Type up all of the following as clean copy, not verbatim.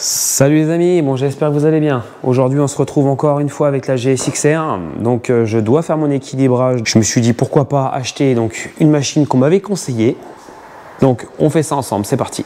Salut les amis, bon j'espère que vous allez bien. Aujourd'hui on se retrouve encore une fois avec la GSX-R. Donc je dois faire mon équilibrage. Je me suis dit pourquoi pas acheter donc une machine qu'on m'avait conseillée. Donc on fait ça ensemble, c'est parti.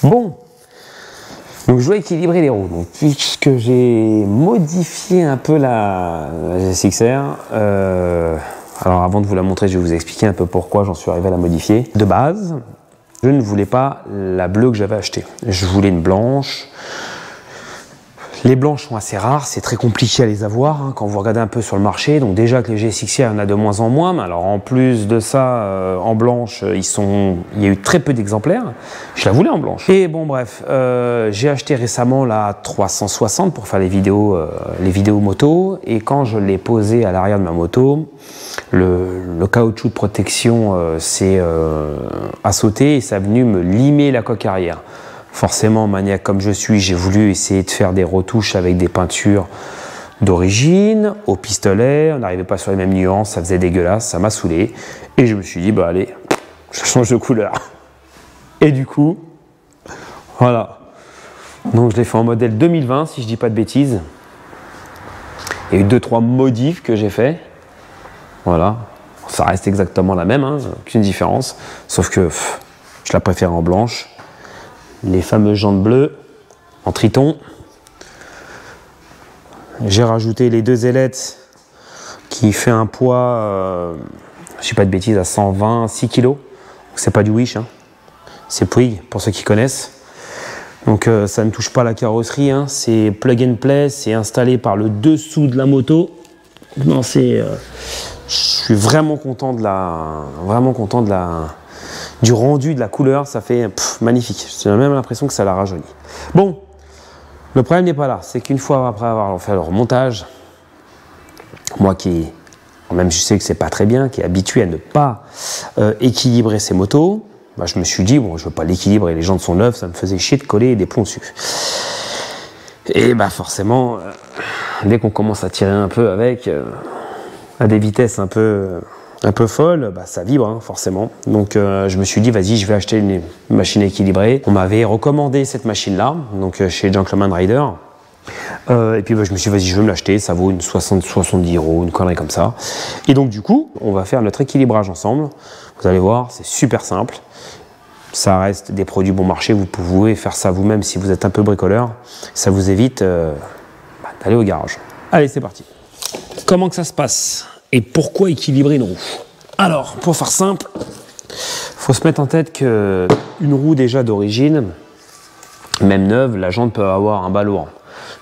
Bon, donc je dois équilibrer les roues. Donc, puisque j'ai modifié un peu la GSX-R, alors avant de vous la montrer, je vais vous expliquer un peu pourquoi j'en suis arrivé à la modifier. De base, je ne voulais pas la bleue que j'avais achetée. Je voulais une blanche. Les blanches sont assez rares, c'est très compliqué à les avoir hein, quand vous regardez un peu sur le marché. Donc déjà que les GSX-R, il y en a de moins en moins. Mais alors en plus de ça, en blanche, il y a eu très peu d'exemplaires. Je la voulais en blanche. Et bon bref, j'ai acheté récemment la 360 pour faire les vidéos moto. Et quand je l'ai posée à l'arrière de ma moto, le caoutchouc de protection a sauté et ça a venu me limer la coque arrière. Forcément, maniaque comme je suis, j'ai voulu essayer de faire des retouches avec des peintures d'origine, au pistolet. On n'arrivait pas sur les mêmes nuances, ça faisait dégueulasse, ça m'a saoulé. Et je me suis dit, bah allez, je change de couleur. Et du coup, voilà. Donc je l'ai fait en modèle 2020, si je dis pas de bêtises. Il y a eu 2-3 modifs que j'ai fait. Voilà. Ça reste exactement la même, hein, aucune différence. Sauf que je la préfère en blanche. Les fameuses jantes bleues en triton. J'ai rajouté les deux ailettes qui fait un poids, je ne dis pas de bêtises, à 126 kg. C'est pas du Wish, hein. C'est Puig pour ceux qui connaissent. Donc ça ne touche pas la carrosserie, hein. C'est plug and play, c'est installé par le dessous de la moto. Non, je suis vraiment content du rendu de la couleur, ça fait magnifique. J'ai même l'impression que ça la rajeunit. Bon, le problème n'est pas là. C'est qu'une fois après avoir fait le remontage, moi même je sais que c'est pas très bien, qui est habitué à ne pas équilibrer ses motos, bah, je me suis dit, bon, je veux pas l'équilibrer, les jantes sont neuves, ça me faisait chier de coller des plombs dessus. Et bah forcément, dès qu'on commence à tirer un peu avec, à des vitesses un peu folle, bah, ça vibre hein, forcément. Donc je me suis dit vas-y, je vais acheter une machine équilibrée. On m'avait recommandé cette machine là, donc chez Gentleman Rider. Et puis bah, je me suis dit vas-y, je vais me l'acheter, ça vaut une 70 €, une connerie comme ça. Et donc du coup, on va faire notre équilibrage ensemble. Vous allez voir, c'est super simple. Ça reste des produits bon marché, vous pouvez faire ça vous-même si vous êtes un peu bricoleur. Ça vous évite d'aller au garage. Allez, c'est parti. Comment que ça se passe ? Et pourquoi équilibrer une roue? Alors, pour faire simple, il faut se mettre en tête qu'une roue déjà d'origine, même neuve, la jante peut avoir un bas lourd.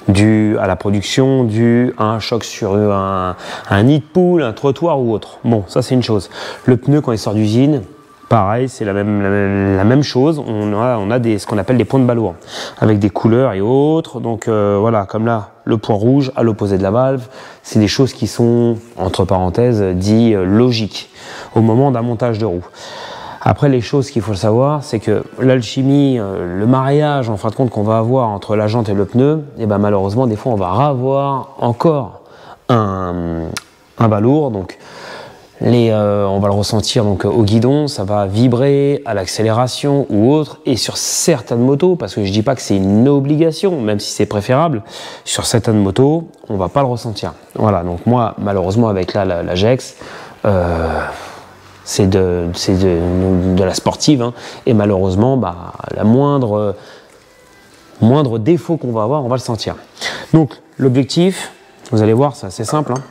Dû à la production, dû à un choc sur un nid de poule, un trottoir ou autre. Bon, ça c'est une chose. Le pneu, quand il sort d'usine, pareil, c'est la même chose. On a ce qu'on appelle des points de bas lourd, avec des couleurs et autres. Donc voilà, comme là, le point rouge à l'opposé de la valve, c'est des choses qui sont, entre parenthèses, dit logiques au moment d'un montage de roue. Après, les choses qu'il faut savoir, c'est que l'alchimie, le mariage, en fin de compte, qu'on va avoir entre la jante et le pneu, et ben malheureusement, des fois, on va avoir encore un bas lourd. Donc, on va le ressentir donc au guidon, ça va vibrer à l'accélération ou autre, et sur certaines motos, parce que je dis pas que c'est une obligation, même si c'est préférable, sur certaines motos, on va pas le ressentir. Voilà, donc moi, malheureusement, avec la GEX, c'est de la sportive, hein, et malheureusement, bah, la moindre défaut qu'on va avoir, on va le sentir. Donc, l'objectif, Vous allez voir, c'est assez simple. Hein.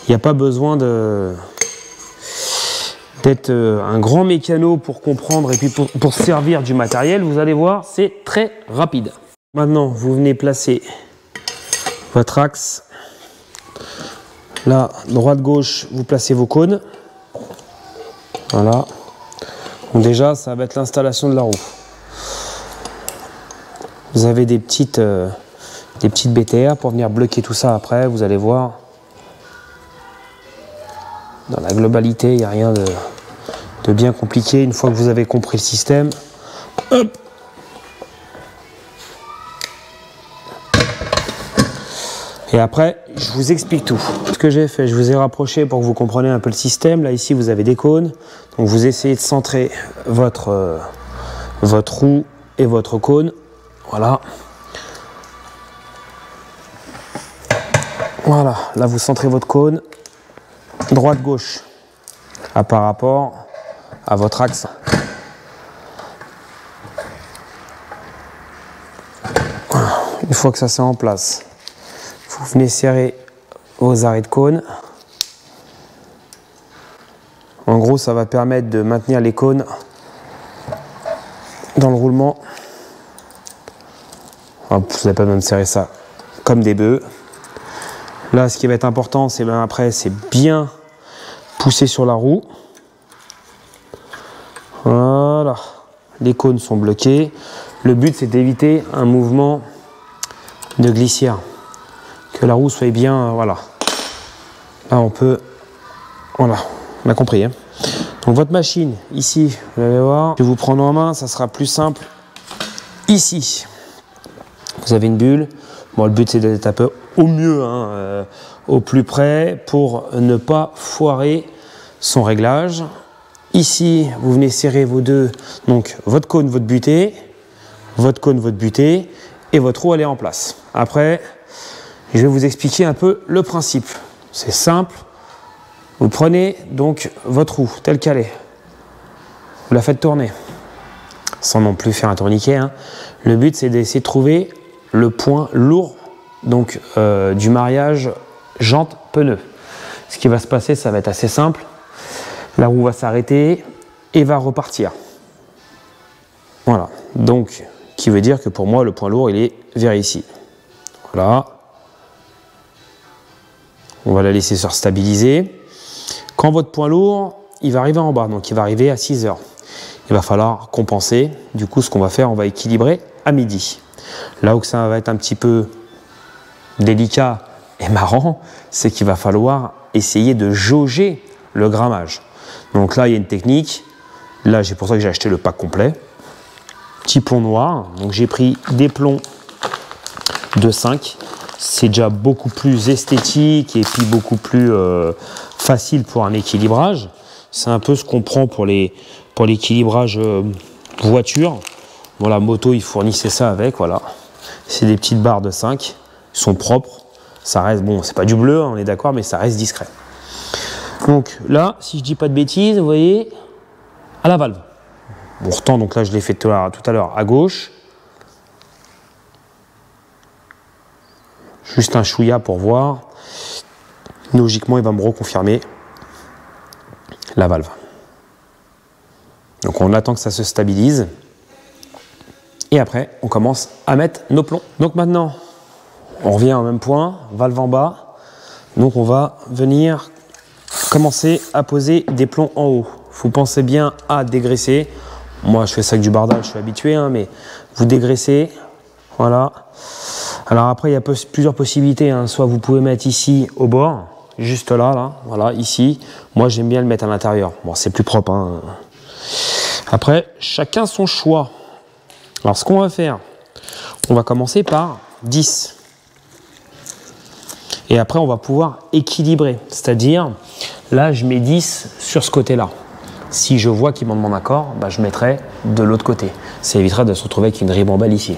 Il n'y a pas besoin d'être un grand mécano pour comprendre et puis pour se servir du matériel. Vous allez voir, c'est très rapide. Maintenant, vous venez placer votre axe. Là, droite-gauche, vous placez vos cônes. Voilà. Donc déjà, ça va être l'installation de la roue. Vous avez des petites BTR pour venir bloquer tout ça après. Vous allez voir. Dans la globalité, il n'y a rien de bien compliqué. Une fois que vous avez compris le système, hop. Et après, je vous explique tout. Ce que j'ai fait, je vous ai rapproché pour que vous compreniez un peu le système. Là, ici, vous avez des cônes. Donc, vous essayez de centrer votre roue et votre cône. Voilà. Voilà. Là, vous centrez votre cône. Droite-gauche. Par rapport à votre axe. Une fois que ça c'est en place, vous venez serrer vos arrêts de cône. En gros, ça va permettre de maintenir les cônes dans le roulement. Vous n'avez pas besoin de serrer ça comme des bœufs. Là, ce qui va être important, c'est bien après, c'est bien pousser sur la roue. Voilà. Les cônes sont bloqués. Le but, c'est d'éviter un mouvement de glissière. Que la roue soit bien, voilà. Là, on peut, voilà, on a compris. Hein. Donc, votre machine, ici, vous allez voir, je vais vous prendre en main, ça sera plus simple. Ici, vous avez une bulle. Bon, le but, c'est d'être un peu au mieux, hein, au plus près, pour ne pas foirer son réglage. Ici, vous venez serrer vos deux, donc votre cône, votre butée, votre cône, votre butée, et votre roue, elle est en place. Après, je vais vous expliquer un peu le principe. C'est simple. Vous prenez donc votre roue telle qu'elle est. Vous la faites tourner, sans non plus faire un tourniquet. Hein. Le but, c'est d'essayer de trouver le point lourd donc, du mariage jante-pneu. Ce qui va se passer, ça va être assez simple. La roue va s'arrêter et va repartir. Voilà. Donc, qui veut dire que pour moi, le point lourd, il est vers ici. Voilà. On va la laisser se stabiliser. Quand votre point lourd, il va arriver en bas, donc il va arriver à 6 heures. Il va falloir compenser. Du coup, ce qu'on va faire, on va équilibrer à midi. Là où ça va être un petit peu délicat et marrant, c'est qu'il va falloir essayer de jauger le grammage. Donc là, il y a une technique. Là, c'est pour ça que j'ai acheté le pack complet. Petit plomb noir. Donc j'ai pris des plombs de 5. C'est déjà beaucoup plus esthétique et puis beaucoup plus facile pour un équilibrage. C'est un peu ce qu'on prend pour l'équilibrage voiture. Bon, la moto, ils fournissaient ça avec, voilà. C'est des petites barres de 5. Ils sont propres. Ça reste, bon, c'est pas du bleu, on est d'accord, mais ça reste discret. Donc là, si je dis pas de bêtises, vous voyez, à la valve. On retend, donc là, je l'ai fait tout à l'heure à gauche. Juste un chouïa pour voir. Logiquement, il va me reconfirmer la valve. Donc on attend que ça se stabilise. Et après, on commence à mettre nos plombs. Donc maintenant, on revient au même point, valve en bas. Donc on va venir commencer à poser des plombs en haut. Vous pensez bien à dégraisser. Moi, je fais ça avec du bardage, je suis habitué, hein, mais vous dégraissez. Voilà. Alors après, il y a plusieurs possibilités. Hein. Soit vous pouvez mettre ici au bord, juste là, voilà, ici. Moi, j'aime bien le mettre à l'intérieur. Bon, c'est plus propre. Hein. Après, chacun son choix. Alors, ce qu'on va faire, on va commencer par 10. Et après, on va pouvoir équilibrer. C'est-à-dire, là, je mets 10 sur ce côté-là. Si je vois qu'il m'en demande encore, bah, je mettrai de l'autre côté. Ça évitera de se retrouver avec une ribambelle ici.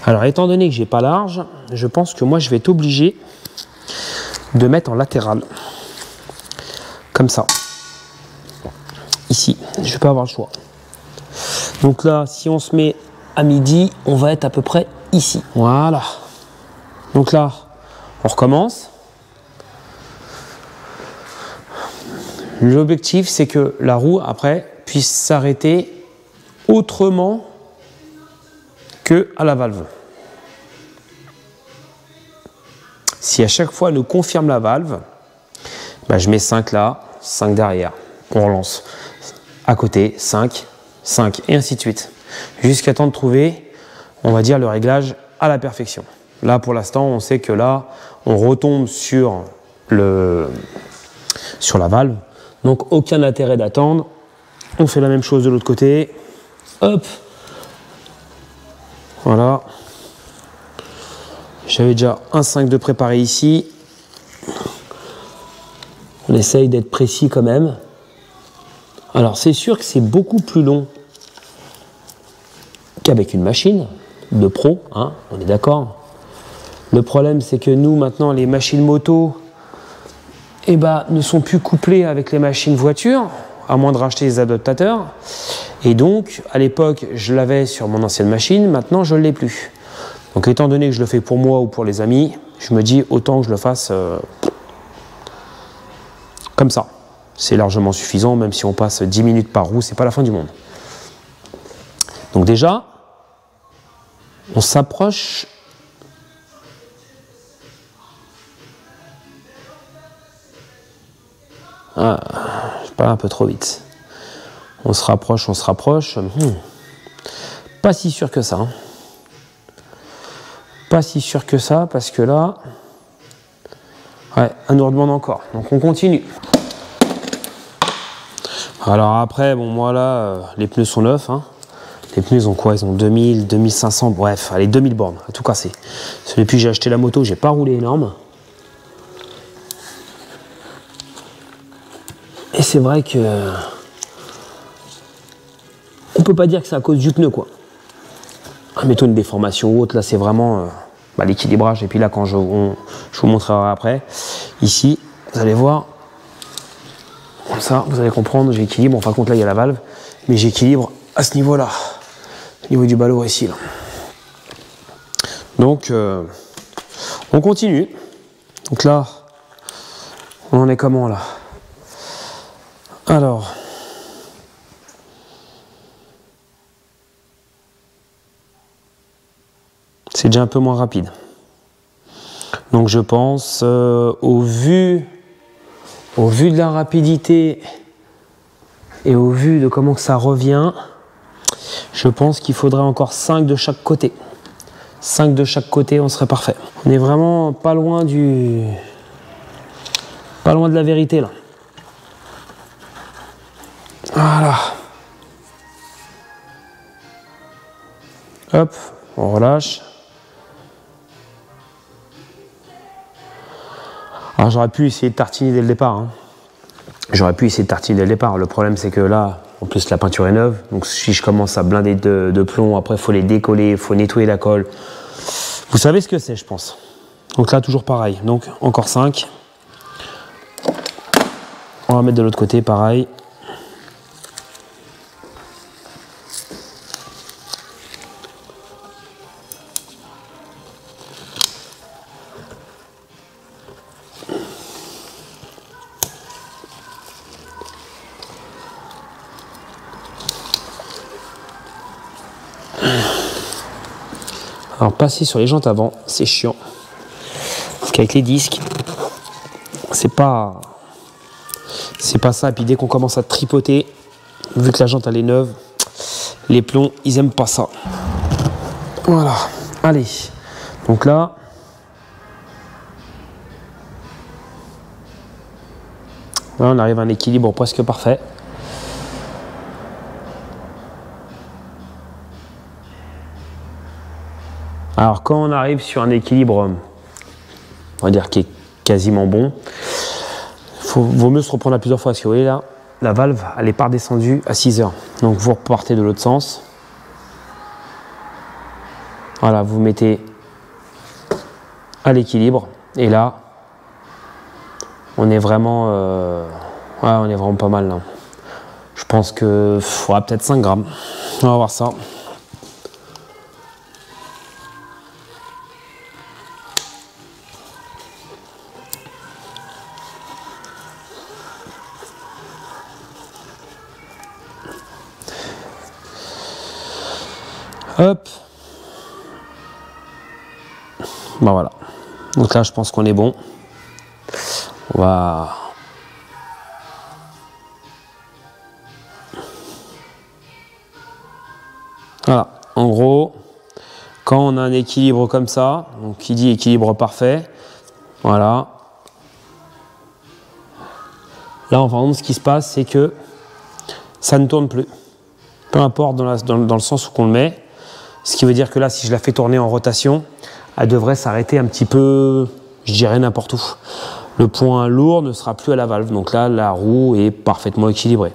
Alors, étant donné que j'ai pas large, je pense que moi, je vais être obligé de mettre en latéral. Comme ça. Ici. Je ne vais pas avoir le choix. Donc là, si on se met à midi, on va être à peu près ici. Voilà. Donc là, on recommence. L'objectif, c'est que la roue, après, puisse s'arrêter autrement que à la valve. Si à chaque fois elle nous confirme la valve, bah, je mets 5 là, 5 derrière. On relance. À côté, 5, 5, et ainsi de suite. Jusqu'à temps de trouver, on va dire, le réglage à la perfection. Là, pour l'instant, on sait que là, on retombe sur la valve. Donc, aucun intérêt d'attendre. On fait la même chose de l'autre côté. Hop. Voilà. J'avais déjà un 5 de préparé ici. On essaye d'être précis quand même. Alors, c'est sûr que c'est beaucoup plus long qu'avec une machine de pro, hein, on est d'accord. Le problème, c'est que nous, maintenant, les machines moto ne sont plus couplées avec les machines voitures, à moins de racheter les adaptateurs. Et donc, à l'époque, je l'avais sur mon ancienne machine, maintenant, je ne l'ai plus. Donc, étant donné que je le fais pour moi ou pour les amis, je me dis autant que je le fasse comme ça. C'est largement suffisant, même si on passe 10 minutes par roue, c'est pas la fin du monde. Donc déjà, on s'approche. Ah, je parle un peu trop vite. On se rapproche, on se rapproche. Pas si sûr que ça. Hein. Pas si sûr que ça, parce que là, ouais, elle nous redemande encore. Donc on continue. Alors après, bon, moi là, les pneus sont neufs. Hein. Les pneus, ils ont quoi? Ils ont 2000, 2500, bref, allez, 2000 bornes, à tout casser. Depuis que j'ai acheté la moto, j'ai pas roulé énorme. Et c'est vrai que on peut pas dire que c'est à cause du pneu, quoi. Mettons une déformation ou autre, là c'est vraiment l'équilibrage. Et puis là, quand je vous montrerai après, ici, vous allez voir, comme ça, vous allez comprendre, j'équilibre. En fin de compte, là, il y a la valve, mais j'équilibre à ce niveau-là, au niveau du ballot ici. Là. Donc, on continue. Donc là, on en est comment là? Alors, c'est déjà un peu moins rapide. Donc je pense, au vu de la rapidité et au vu de comment que ça revient, je pense qu'il faudrait encore 5 de chaque côté. 5 de chaque côté, on serait parfait. On est vraiment pas loin de la vérité là. Voilà. Hop, on relâche. Alors j'aurais pu essayer de tartiner dès le départ. Hein. J'aurais pu essayer de tartiner dès le départ. Le problème c'est que là, en plus la peinture est neuve. Donc si je commence à blinder de plomb, après il faut les décoller, il faut nettoyer la colle. Vous savez ce que c'est, je pense. Donc là, toujours pareil. Donc encore 5. On va mettre de l'autre côté, pareil. Alors passer sur les jantes avant, c'est chiant. Parce qu'avec les disques, c'est pas ça. Et puis dès qu'on commence à tripoter, vu que la jante elle est neuve, les plombs, ils aiment pas ça. Voilà. Allez. Donc là, on arrive à un équilibre presque parfait. Alors quand on arrive sur un équilibre, on va dire qui est quasiment bon, vaut mieux se reprendre à plusieurs fois. Parce que vous voyez là, la valve, elle n'est pas redescendue à 6 heures. Donc vous repartez de l'autre sens. Voilà, vous mettez à l'équilibre. Et là, on est vraiment, on est vraiment pas mal là. Je pense que faudra peut-être 5 grammes. On va voir ça. Hop. Ben voilà. Donc là, je pense qu'on est bon. On va... Voilà. En gros, quand on a un équilibre comme ça, donc qui dit équilibre parfait, voilà. Là, en fin de compte, ce qui se passe, c'est que ça ne tourne plus. Peu importe dans le sens où qu'on le met. Ce qui veut dire que là, si je la fais tourner en rotation, elle devrait s'arrêter un petit peu, je dirais n'importe où. Le point lourd ne sera plus à la valve. Donc là, la roue est parfaitement équilibrée.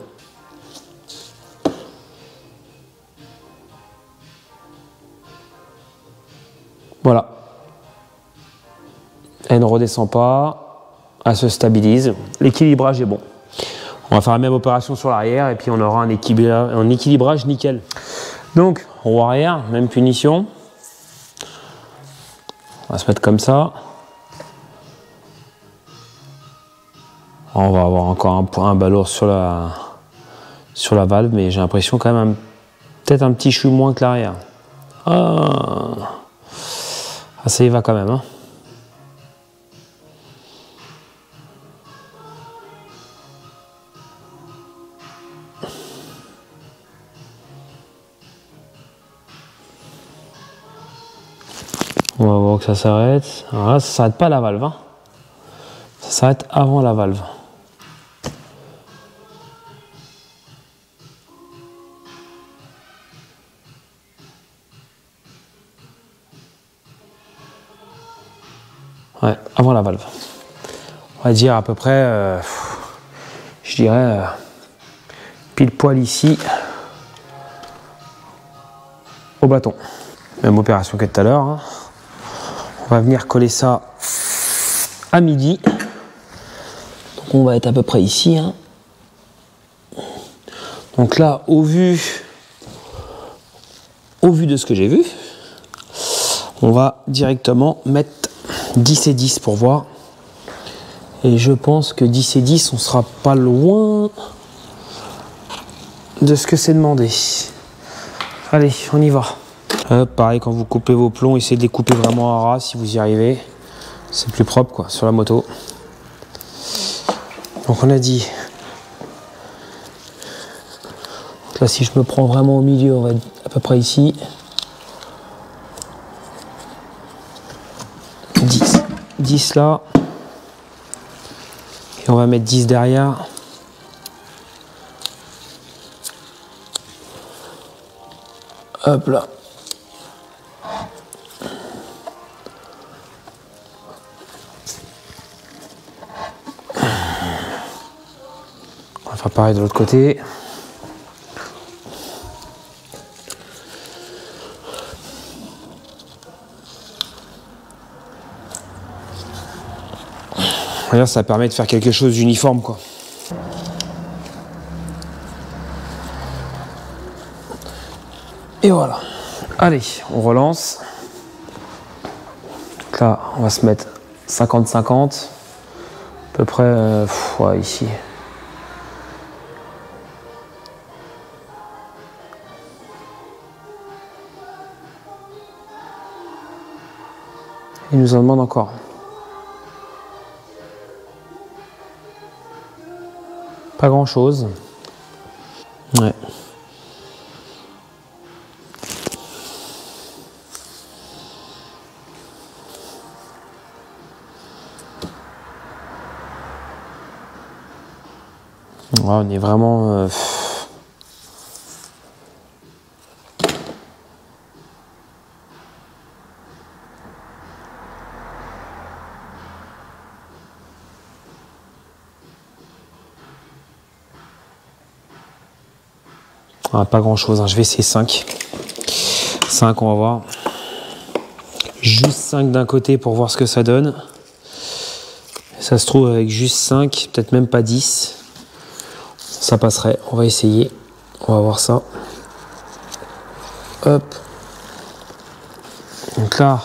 Voilà. Elle ne redescend pas, elle se stabilise. L'équilibrage est bon. On va faire la même opération sur l'arrière et puis on aura un équilibrage nickel. Donc, roue arrière, même punition. On va se mettre comme ça. On va avoir encore un balourd sur la valve, mais j'ai l'impression quand même peut-être un petit chou moins que l'arrière. Ah, ça y va quand même. Hein. On va voir que ça s'arrête. Alors là, ça s'arrête pas à la valve. Hein. Ça s'arrête avant la valve. Ouais, avant la valve. On va dire à peu près, je dirais, pile poil ici, au bâton. Même opération que tout à l'heure. Hein. On va venir coller ça à midi. Donc on va être à peu près ici. Hein. Donc là, au vu de ce que j'ai vu, on va directement mettre 10 et 10 pour voir. Et je pense que 10 et 10, on sera pas loin de ce que c'est demandé. Allez, on y va. Pareil, quand vous coupez vos plombs, essayez de les couper vraiment à ras si vous y arrivez. C'est plus propre quoi, sur la moto. Donc on a dit. Donc là, si je me prends vraiment au milieu, on va être à peu près ici. 10. 10 là. Et on va mettre 10 derrière. Hop là. On va faire pareil de l'autre côté. Regarde, ça permet de faire quelque chose d'uniforme quoi. Et voilà. Allez, on relance. Donc là, on va se mettre 50-50. À peu près ouais, ici. Il nous en demande encore. Pas grand chose. Ouais. Ouais, on est vraiment... pas grand chose, hein. Je vais essayer 5. 5, on va voir. Juste 5 d'un côté pour voir ce que ça donne. Ça se trouve avec juste 5, peut-être même pas 10. Ça passerait, on va essayer. On va voir ça. Hop. Donc là,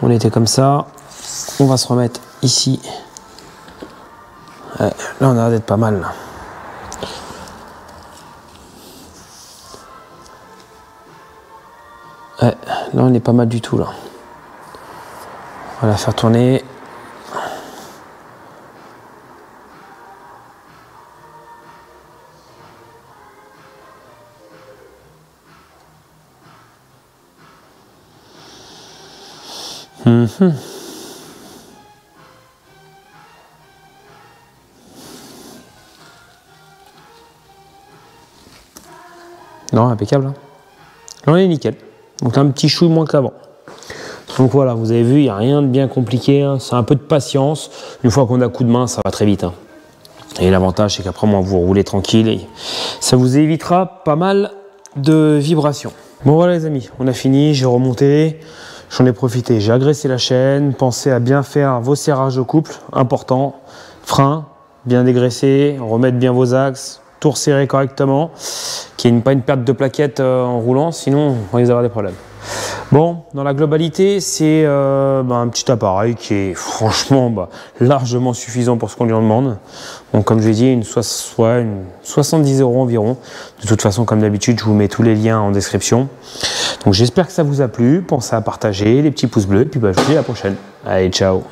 on était comme ça. On va se remettre ici. Ouais, là, on a l'air d'être pas mal. Là. Là, on est pas mal du tout, là. On va la faire tourner. Non, impeccable. Hein. Là, on est nickel. Donc, un petit chouille moins qu'avant. Donc voilà, vous avez vu, il n'y a rien de bien compliqué. Hein. C'est un peu de patience. Une fois qu'on a coup de main, ça va très vite. Hein. Et l'avantage, c'est qu'après, moi, vous roulez tranquille et ça vous évitera pas mal de vibrations. Bon, voilà, les amis, on a fini. J'ai remonté. J'en ai profité. J'ai agressé la chaîne. Pensez à bien faire vos serrages de couple. Important. Frein, bien dégraisser. Remettre bien vos axes. Tout resserrer correctement. Qu'il n'y ait pas une perte de plaquettes en roulant. Sinon, on risque d'avoir des problèmes. Bon, dans la globalité, c'est un petit appareil qui est franchement largement suffisant pour ce qu'on lui en demande. Donc, comme je l'ai dit, une 70 € environ. De toute façon, comme d'habitude, je vous mets tous les liens en description. Donc, j'espère que ça vous a plu. Pensez à partager, les petits pouces bleus. Et puis, je vous dis à la prochaine. Allez, ciao!